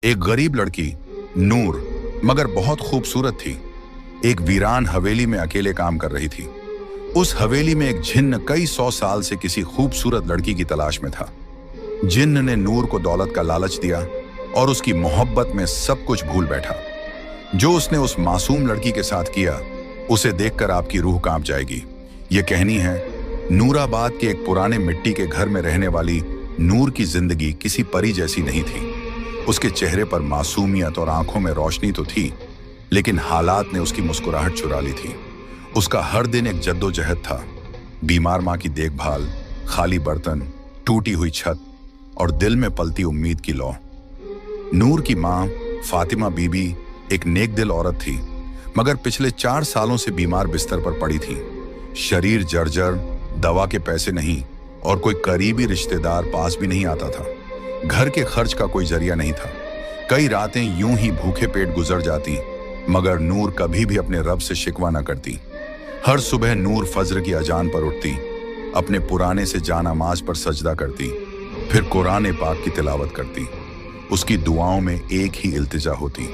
एक गरीब लड़की नूर मगर बहुत खूबसूरत थी। एक वीरान हवेली में अकेले काम कर रही थी। उस हवेली में एक जिन्न कई 100 साल से किसी खूबसूरत लड़की की तलाश में था। जिन्न ने नूर को दौलत का लालच दिया और उसकी मोहब्बत में सब कुछ भूल बैठा। जो उसने उस मासूम लड़की के साथ किया उसे देखकर आपकी रूह कांप जाएगी। ये कहानी है नूराबाद के एक पुराने मिट्टी के घर में रहने वाली नूर की जिंदगी किसी परी जैसी नहीं थी। उसके चेहरे पर मासूमियत और आंखों में रोशनी तो थी, लेकिन हालात ने उसकी मुस्कुराहट चुरा ली थी। उसका हर दिन एक जद्दोजहद था। बीमार माँ की देखभाल, खाली बर्तन, टूटी हुई छत और दिल में पलती उम्मीद की लौ। नूर की माँ फातिमा बीबी एक नेक दिल औरत थी, मगर पिछले 4 सालों से बीमार बिस्तर पर पड़ी थी। शरीर जर्जर, दवा के पैसे नहीं और कोई करीबी रिश्तेदार पास भी नहीं आता था। घर के खर्च का कोई जरिया नहीं था। कई रातें यूं ही भूखे पेट गुजर जाती, मगर नूर कभी भी अपने रब से शिकवा न करती। हर सुबह नूर फज्र की अजान पर उठती, अपने पुराने से जानामाज पर सजदा करती, फिर कुरान पाक की तिलावत करती। उसकी दुआओं में एक ही इल्तिजा होती,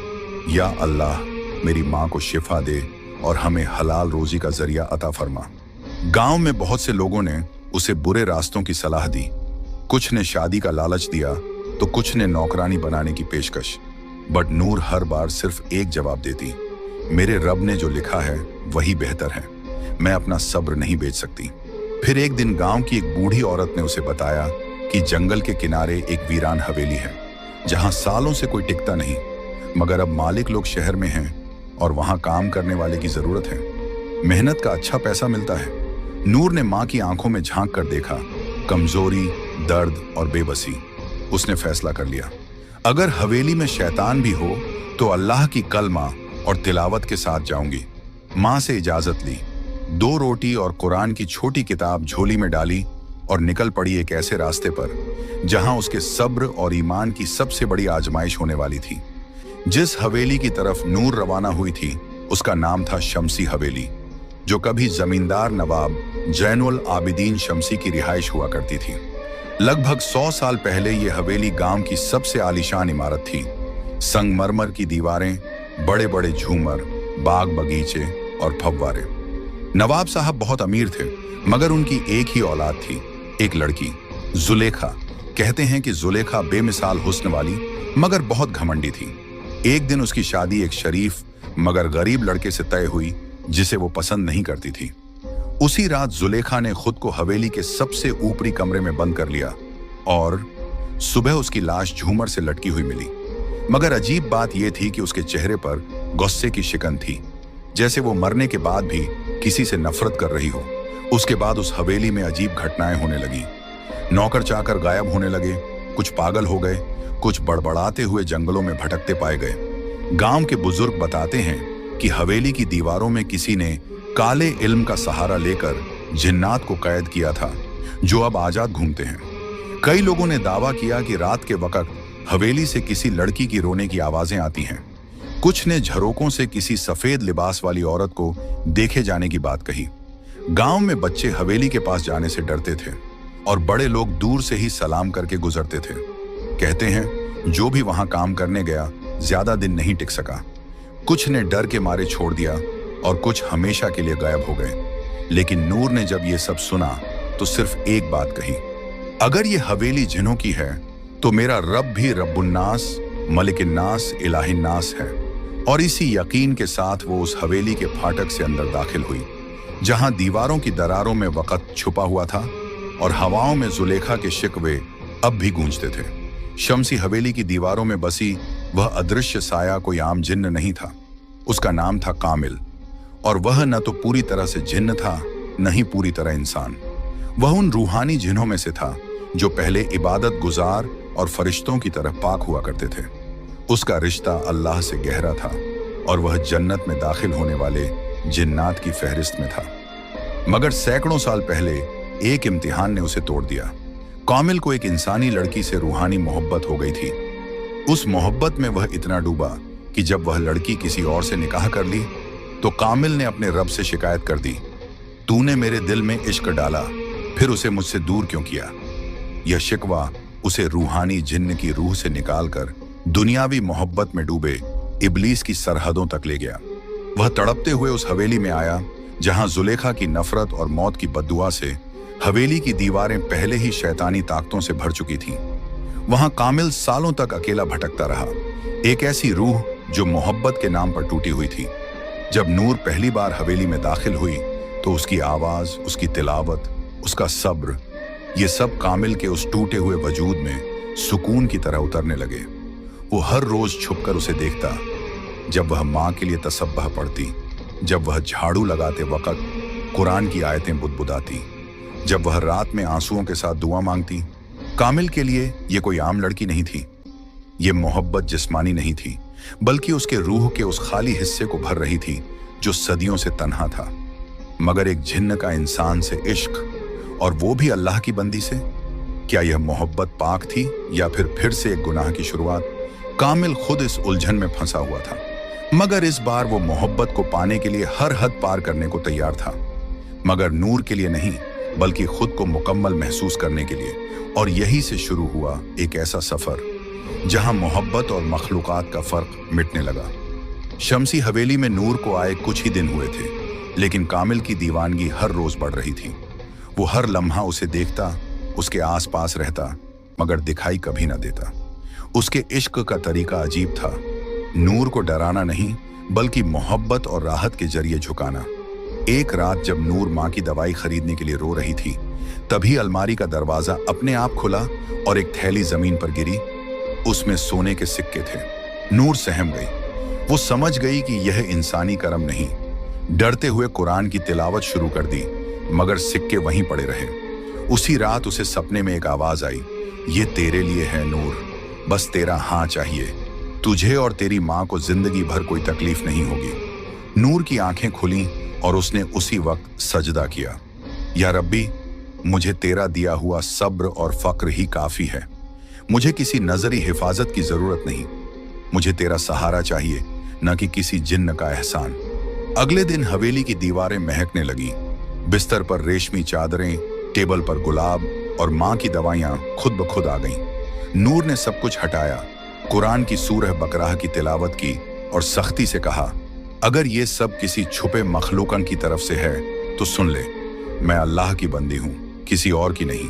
या अल्लाह मेरी माँ को शिफा दे और हमें हलाल रोजी का जरिया अता फरमा। गांव में बहुत से लोगों ने उसे बुरे रास्तों की सलाह दी। कुछ ने शादी का लालच दिया तो कुछ ने नौकरानी बनाने की पेशकश। बट नूर हर बार सिर्फ एक जवाब देती, मेरे रब ने जो लिखा है वही बेहतर है, मैं अपना सब्र नहीं बेच सकती। फिर एक दिन गांव की एक बूढ़ी औरत ने उसे बताया कि जंगल के किनारे एक वीरान हवेली है, जहां सालों से कोई टिकता नहीं, मगर अब मालिक लोग शहर में हैं और वहां काम करने वाले की जरूरत है। मेहनत का अच्छा पैसा मिलता है। नूर ने माँ की आंखों में झांक कर देखा, कमजोरी, दर्द और बेबसी। उसने फैसला कर लिया, अगर हवेली में शैतान भी हो तो अल्लाह की कलमा और तिलावत के साथ जाऊंगी। माँ से इजाजत ली, 2 रोटी और कुरान की छोटी किताब झोली में डाली और निकल पड़ी एक ऐसे रास्ते पर जहां उसके सब्र और ईमान की सबसे बड़ी आजमाइश होने वाली थी। जिस हवेली की तरफ नूर रवाना हुई थी उसका नाम था शमसी हवेली, जो कभी जमींदार नवाब जैनुल आबिदीन शमसी की रिहाइश हुआ करती थी। लगभग 100 साल पहले यह हवेली गांव की सबसे आलीशान इमारत थी। संगमरमर की दीवारें, बड़े बड़े झूमर, बाग बगीचे और फव्वारे। नवाब साहब बहुत अमीर थे, मगर उनकी एक ही औलाद थी, एक लड़की, जुलेखा। कहते हैं कि जुलेखा बेमिसाल हुस्न वाली मगर बहुत घमंडी थी। एक दिन उसकी शादी एक शरीफ मगर गरीब लड़के से तय हुई जिसे वो पसंद नहीं करती थी। उसी रात जुलेखा ने खुद को हवेली के सबसे ऊपरी कमरे में बंद कर लिया और सुबह उसकी लाश झूमर से लटकी हुई मिली। मगर अजीब बात यह थी कि उसके चेहरे पर गुस्से की शिकन थी, जैसे वो मरने के बाद भी किसी से नफरत कर रही हो। उसके बाद उस हवेली में अजीब घटनाएं होने लगी। नौकर चाकर गायब होने लगे, कुछ पागल हो गए, कुछ बड़बड़ाते हुए जंगलों में भटकते पाए गए। गांव के बुजुर्ग बताते हैं कि हवेली की दीवारों में किसी ने काले इल्म का सहारा लेकर जिन्नात को कैद किया था, जो अब आजाद घूमते हैं। कई लोगों ने दावा किया कि रात के वक्त हवेली से किसी लड़की की रोने की आवाजें आती हैं। कुछ ने झरोकों से किसी सफेद लिबास वाली औरत को देखे जाने की बात कही। गांव में बच्चे हवेली के पास जाने से डरते थे और बड़े लोग दूर से ही सलाम करके गुजरते थे। कहते हैं जो भी वहां काम करने गया ज्यादा दिन नहीं टिक सका। कुछ ने डर के मारे छोड़ दिया और कुछ हमेशा के लिए गायब हो गए। लेकिन नूर ने जब ये सब सुना तो सिर्फ एक बात कही, अगर ये हवेली जिन्हों की है तो मेरा रब भी रब्बुन्नास, मलिकिन्नास, इलाहिन्नास है। और इसी यकीन के साथ वो उस हवेली के फाटक से अंदर दाखिल हुई, जहां दीवारों की दरारों में वक़्त छुपा हुआ था और हवाओं में जुलेखा के शिकवे अब भी गूंजते थे। शमसी हवेली की दीवारों में बसी वह अदृश्य साया कोई आम जिन्न नहीं था। उसका नाम था कामिल, और वह न तो पूरी तरह से जिन्न था, न ही पूरी तरह इंसान। वह उन रूहानी जिन्हों में से था जो पहले इबादत गुजार और फरिश्तों की तरह पाक हुआ करते थे। उसका रिश्ता अल्लाह से गहरा था और वह जन्नत में दाखिल होने वाले जिन्नात की फहरिस्त में था। मगर सैकड़ों साल पहले एक इम्तिहान ने उसे तोड़ दिया। कामिल को एक इंसानी लड़की से रूहानी मोहब्बत हो गई थी। उस मोहब्बत में वह इतना डूबा कि जब वह लड़की किसी और से निकाह कर ली तो कामिल ने अपने रब से शिकायत कर दी, तूने मेरे दिल में इश्क डाला, फिर उसे मुझसे दूर क्यों किया। यह शिकवा उसे रूहानी जिन्न की रूह से निकालकर दुनियावी मोहब्बत में डूबे इब्लीस की सरहदों तक ले गया। वह तड़पते हुए उस हवेली में आया जहां जुलेखा की नफरत और मौत की बद्दुआ से हवेली की दीवारें पहले ही शैतानी ताकतों से भर चुकी थीं। वहां कामिल सालों तक अकेला भटकता रहा, एक ऐसी रूह जो मोहब्बत के नाम पर टूटी हुई थी। जब नूर पहली बार हवेली में दाखिल हुई तो उसकी आवाज, उसकी तिलावत, उसका सब्र, ये सब कामिल के उस टूटे हुए वजूद में सुकून की तरह उतरने लगे। वो हर रोज छुपकर उसे देखता, जब वह माँ के लिए तसब्बह पढ़ती, जब वह झाड़ू लगाते वक्त कुरान की आयतें बुदबुदाती, जब वह रात में आंसुओं के साथ दुआ मांगती। कामिल के लिए ये कोई आम लड़की नहीं थी। ये मोहब्बत जिस्मानी नहीं थी, बल्कि उसके रूह के उस खाली हिस्से को भर रही थी जो सदियों से तन्हा था। मगर एक जिन्न का इंसान से इश्क, और वो भी अल्लाह की बंदी से, क्या यह मोहब्बत पाक थी या फिर से एक गुनाह की शुरुआत? कामिल खुद इस उलझन में फंसा हुआ था, मगर इस बार वो मोहब्बत को पाने के लिए हर हद पार करने को तैयार था। मगर नूर के लिए नहीं, बल्कि खुद को मुकम्मल महसूस करने के लिए। और यही से शुरू हुआ एक ऐसा सफर जहां मोहब्बत और मखलूकात का फर्क मिटने लगा। शमसी हवेली में नूर को आए कुछ ही दिन हुए थे, लेकिन कामिल की दीवानगी हर रोज बढ़ रही थी। वो हर लम्हा उसे देखता, उसके आसपास रहता, मगर दिखाई कभी ना देता। उसके इश्क का तरीका अजीब था, नूर को डराना नहीं, बल्कि मोहब्बत और राहत के जरिए झुकाना। एक रात जब नूर माँ की दवाई खरीदने के लिए रो रही थी, तभी अलमारी का दरवाजा अपने आप खुला और एक थैली जमीन पर गिरी। उसमें सोने के सिक्के थे। नूर सहम गई। वो समझ गई कि यह इंसानी करम नहीं। डरते हुए कुरान की तिलावत शुरू कर दी, मगर सिक्के वहीं पड़े रहे। उसी रात उसे सपने में एक आवाज आई, ये तेरे लिए है नूर, बस तेरा हाँ चाहिए। तुझे और तेरी माँ को जिंदगी भर कोई तकलीफ नहीं होगी। नूर की आंखें खुलीं और उसने उसी वक्त सजदा किया, या रब्बी, मुझे तेरा दिया हुआ सब्र और फक्र ही काफी है। मुझे किसी नजरी हिफाजत की जरूरत नहीं। मुझे तेरा सहारा चाहिए, न कि किसी जिन्न का एहसान। अगले दिन हवेली की दीवारें महकने लगी। बिस्तर पर रेशमी चादरें, टेबल पर गुलाब और माँ की दवाइयां खुद ब खुद आ गईं। नूर ने सब कुछ हटाया, कुरान की सूरह बकराह की तिलावत की और सख्ती से कहा, अगर ये सब किसी छुपे मखलूकन की तरफ से है तो सुन ले, मैं अल्लाह की बंदी हूँ, किसी और की नहीं।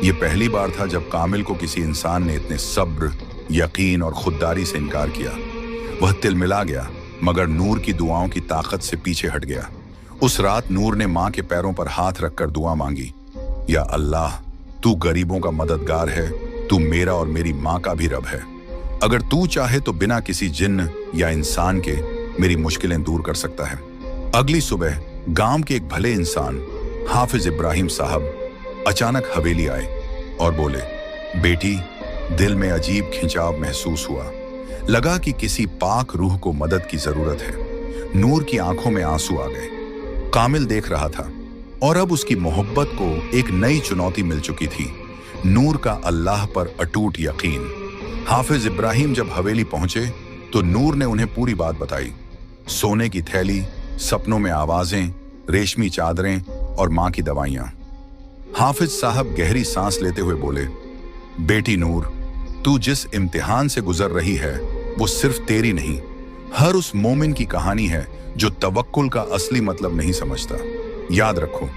ये पहली बार था जब कामिल को किसी इंसान ने इतने सब्र, यकीन और खुददारी से इनकार किया। वह तिलमिला गया, मगर नूर की दुआओं की ताकत से पीछे हट गया। उस रात नूर ने माँ के पैरों पर हाथ रखकर दुआ मांगी, या अल्लाह, तू गरीबों का मददगार है, तू मेरा और मेरी माँ का भी रब है। अगर तू चाहे तो बिना किसी जिन्न या इंसान के मेरी मुश्किलें दूर कर सकता है। अगली सुबह गांव के एक भले इंसान हाफिज इब्राहिम साहब अचानक हवेली आए और बोले, बेटी, दिल में अजीब खिंचाव महसूस हुआ। लगा कि किसी पाक रूह को मदद की जरूरत है। नूर की आंखों में आंसू आ गए। कामिल देख रहा था और अब उसकी मोहब्बत को एक नई चुनौती मिल चुकी थी, नूर का अल्लाह पर अटूट यकीन। हाफिज इब्राहिम जब हवेली पहुंचे तो नूर ने उन्हें पूरी बात बताई। सोने की थैली, सपनों में आवाजें, रेशमी चादरें और माँ की दवाइयां। हाफिज साहब गहरी सांस लेते हुए बोले, बेटी नूर, तू जिस इम्तिहान से गुजर रही है वो सिर्फ तेरी नहीं, हर उस मोमिन की कहानी है जो तवक्कुल का असली मतलब नहीं समझता। याद रखो,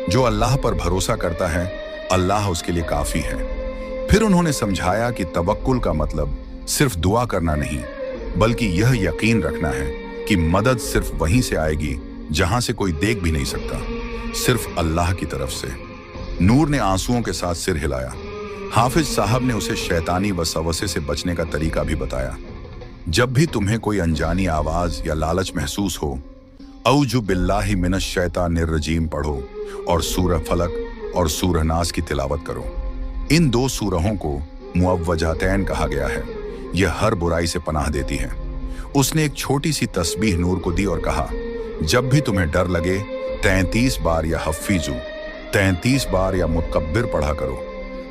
जो अल्लाह पर भरोसा करता है, अल्लाह उसके लिए काफी है। फिर उन्होंने समझाया कि तवक्कुल का मतलब सिर्फ दुआ करना नहीं, बल्कि यह यकीन रखना है कि मदद सिर्फ वहीं से आएगी जहां से कोई देख भी नहीं सकता, सिर्फ अल्लाह की तरफ से। नूर ने आंसुओं के साथ सिर हिलाया। हाफिज साहब ने उसे शैतानी वसवसे से बचने का तरीका भी बताया। जब भी तुम्हें कोई अनजानी आवाज या लालच महसूस हो, औजु बिल्लाहि मिनश शैतानिर रजीम पढ़ो और सूरह फलक और सूरह नास की तिलावत करो। इन दो सूरहों को मुअव्वजातैन कहा गया है। यह हर बुराई से पनाह देती है। उसने एक छोटी सी तस्बीह नूर को दी और कहा, जब भी तुम्हें डर लगे 33 बार या हफीजू, 33 बार या मुतकब्बिर पढ़ा करो।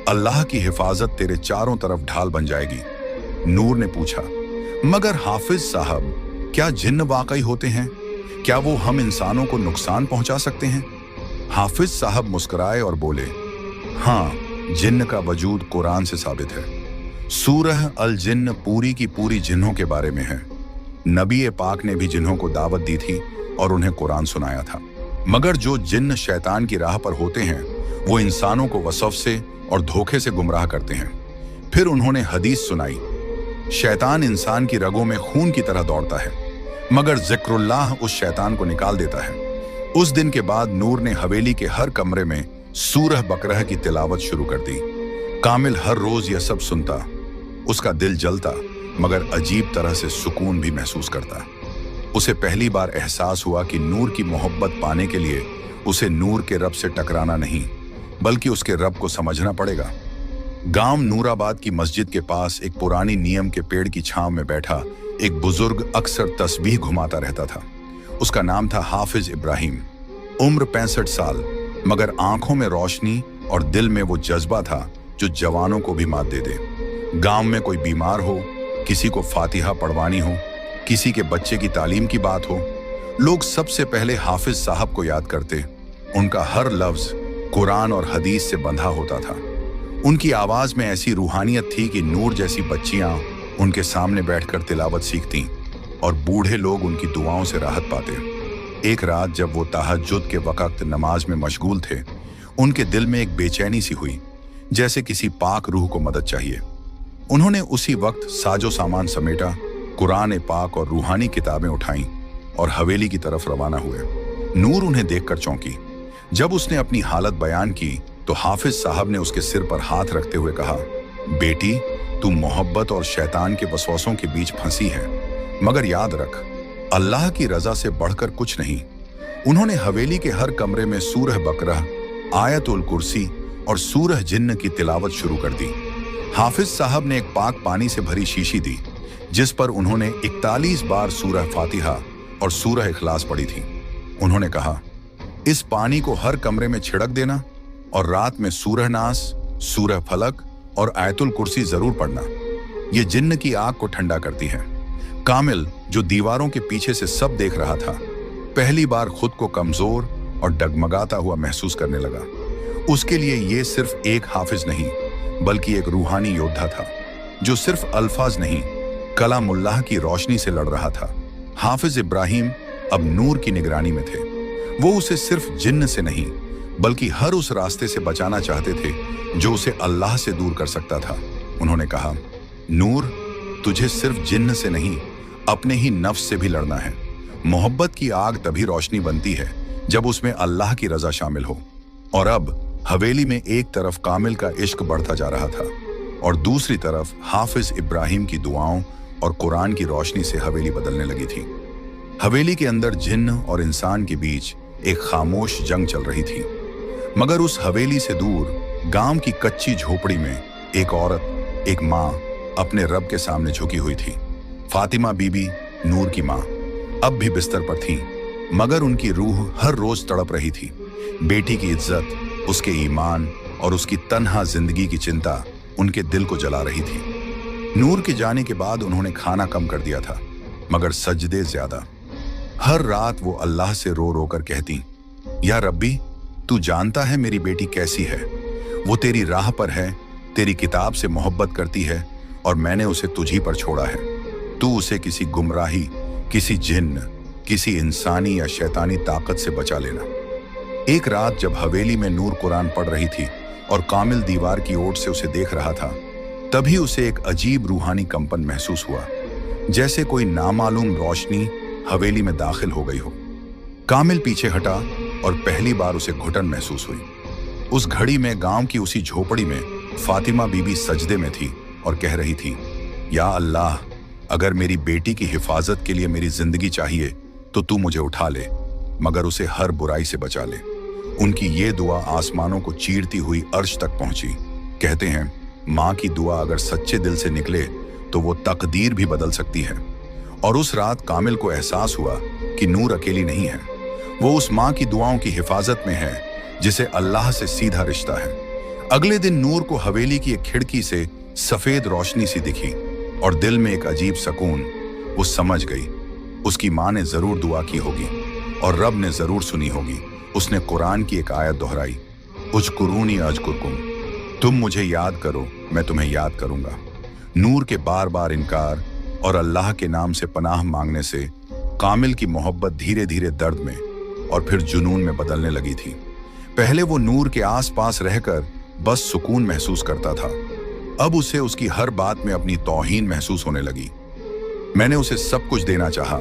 अल्लाह की हिफाजत तेरे चारों तरफ ढाल बन जाएगी। नूर ने पूछा, मगर हाफिज साहब, क्या जिन्न वाकई होते हैं? क्या वो हम इंसानों को नुकसान पहुंचा सकते हैं? हाफिज साहब मुस्कुराए और बोले, हाँ, जिन्न का वजूद कुरान से साबित है। सूरह अल जिन्न पूरी की पूरी जिन्हों के बारे में है। नबी पाक ने भी जिन्हों को दावत दी थी और उन्हें कुरान सुनाया था। मगर जो जिन्न शैतान की राह पर होते हैं वो इंसानों को वसफ से और धोखे से गुमराह करते हैं। फिर उन्होंने हदीस सुनाई, शैतान इंसान की रगों में खून की तरह दौड़ता है, मगर जिक्रुल्लाह उस शैतान को निकाल देता है। उस दिन के बाद नूर ने हवेली के हर कमरे में सूरह बकरह की तिलावत शुरू कर दी। कामिल हर रोज यह सब सुनता, उसका दिल जलता, मगर अजीब तरह से सुकून भी महसूस करता। उसे पहली बार एहसास हुआ कि नूर की मोहब्बत पाने के लिए उसे नूर के रब से टकराना नहीं, बल्कि उसके रब को समझना पड़ेगा। गांव नूराबाद की मस्जिद के पास एक पुरानी नीम के पेड़ की छांव में बैठा एक बुजुर्ग अक्सर तस्बीह घुमाता रहता था। उसका नाम था हाफिज इब्राहिम। उम्र 65 साल, मगर आंखों में रोशनी और दिल में वो जज्बा था जो जवानों को भी मात दे दे। गांव में कोई बीमार हो, किसी को फातिहा पढ़वानी हो, किसी के बच्चे की तालीम की बात हो, लोग सबसे पहले हाफिज साहब को याद करते। उनका हर लफ्ज कुरान और हदीस से बंधा होता था। उनकी आवाज में ऐसी रूहानियत थी कि नूर जैसी बच्चियां उनके सामने बैठकर तिलावत सीखती और बूढ़े लोग उनकी दुआओं से राहत पाते। एक रात जब वो तहज्जुद के वक्त नमाज में मशगूल थे, उनके दिल में एक बेचैनी सी हुई, जैसे किसी पाक रूह को मदद चाहिए। उन्होंने उसी वक्त साजो सामान समेटा, कुरान पाक और रूहानी किताबें उठाईं और हवेली की तरफ रवाना हुए। नूर उन्हें देखकर चौंकी। जब उसने अपनी हालत बयान की तो हाफिज साहब ने उसके सिर पर हाथ रखते हुए कहा, बेटी, तू मोहब्बत और शैतान के वसवसों के बीच फंसी है, मगर याद रख, अल्लाह की रजा से बढ़कर कुछ नहीं। उन्होंने हवेली के हर कमरे में सूरह बकरह, आयतुल कुर्सी और सूरह जिन्न की तिलावत शुरू कर दी। हाफिज साहब ने एक पाक पानी से भरी शीशी दी, जिस पर उन्होंने 41 बार सूरह फातिहा और सूरह इखलास पढ़ी थी। उन्होंने कहा, इस पानी को हर कमरे में छिड़क देना और रात में सूरह नास, सूरह फलक और आयतुल कुर्सी जरूर पढ़ना। ये जिन्न की आग को ठंडा करती है। कामिल, जो दीवारों के पीछे से सब देख रहा था, पहली बार खुद को कमजोर और डगमगाता हुआ महसूस करने लगा। उसके लिए ये सिर्फ एक हाफिज नहीं, बल्कि एक रूहानी योद्धा था, जो सिर्फ अल्फाज नहीं, कलामुल्लाह की रोशनी से लड़ रहा था। हाफिज इब्राहिम अब नूर की निगरानी में थे। वो उसे सिर्फ जिन्न से नहीं, बल्कि हर उस रास्ते से बचाना चाहते थे जो उसे अल्लाह से दूर कर सकता था। उन्होंने कहा, नूर, तुझे सिर्फ जिन्न से नहीं, अपने ही नफ्स से भी लड़ना है। मोहब्बत की आग तभी रोशनी बनती है जब उसमें अल्लाह की रजा शामिल हो। और अब हवेली में एक तरफ कामिल का इश्क बढ़ता जा रहा था और दूसरी तरफ हाफिज इब्राहिम की दुआओं और कुरान की रोशनी से हवेली बदलने लगी थी। हवेली के अंदर जिन्न और इंसान के बीच एक खामोश जंग चल रही थी। मगर उस हवेली से दूर गांव की कच्ची झोपड़ी में एक औरत, एक माँ, अपने रब के सामने झुकी हुई थी। फातिमा बीबी, नूर की माँ, अब भी बिस्तर पर थी, मगर उनकी रूह हर रोज तड़प रही थी। बेटी की इज्जत, उसके ईमान और उसकी तन्हा जिंदगी की चिंता उनके दिल को जला रही थी। नूर के जाने के बाद उन्होंने खाना कम कर दिया था, मगर सजदे ज्यादा। हर रात वो अल्लाह से रो रो कर कहती, या रब्बी, तू जानता है मेरी बेटी कैसी है। वो तेरी राह पर है, तेरी किताब से मोहब्बत करती है और मैंने उसे तुझी पर छोड़ा है। तू उसे किसी गुमराही, किसी जिन्न, किसी इंसानी या शैतानी ताकत से बचा लेना। एक रात जब हवेली में नूर कुरान पढ़ रही थी और कामिल दीवार की ओर से उसे देख रहा था, तभी उसे एक अजीब रूहानी कंपन महसूस हुआ, जैसे कोई नामालूम रोशनी हवेली में दाखिल हो गई हो। कामिल पीछे हटा और पहली बार उसे घुटन महसूस हुई। उस घड़ी में गांव की उसी झोपड़ी में फातिमा बीबी सजदे में थी और कह रही थी, या अल्लाह, अगर मेरी बेटी की हिफाजत के लिए मेरी जिंदगी चाहिए तो तू मुझे उठा ले, मगर उसे हर बुराई से बचा ले। उनकी ये दुआ आसमानों को चीरती हुई अर्श तक पहुंची। कहते हैं, माँ की दुआ अगर सच्चे दिल से निकले तो वो तकदीर भी बदल सकती है। और उस रात कामिल को एहसास हुआ कि नूर अकेली नहीं है। वो उस माँ की दुआओं की हिफाजत में है जिसे अल्लाह से सीधा रिश्ता है। अगले दिन नूर को हवेली की एक खिड़की से सफेद रोशनी सी दिखी और दिल में एक अजीब सुकून। वो समझ गई, उसकी माँ ने जरूर दुआ की होगी और रब ने जरूर सुनी होगी। उसने कुरान की एक आयत दोहराई, उज़कुरूनी अज़कुरकुम, तुम मुझे याद करो, मैं तुम्हें याद करूंगा। नूर के बार बार इनकार और अल्लाह के नाम से पनाह मांगने से कामिल की मोहब्बत धीरे धीरे दर्द में और फिर जुनून में बदलने लगी थी। पहले वो नूर के आसपास रहकर बस सुकून महसूस करता था, अब उसे उसकी हर बात में अपनी तौहीन महसूस होने लगी। मैंने उसे सब कुछ देना चाहा,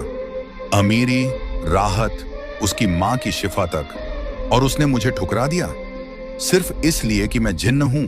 अमीरी, राहत, उसकी माँ की शिफा तक, और उसने मुझे ठुकरा दिया सिर्फ इसलिए कि मैं जिन्न हूं।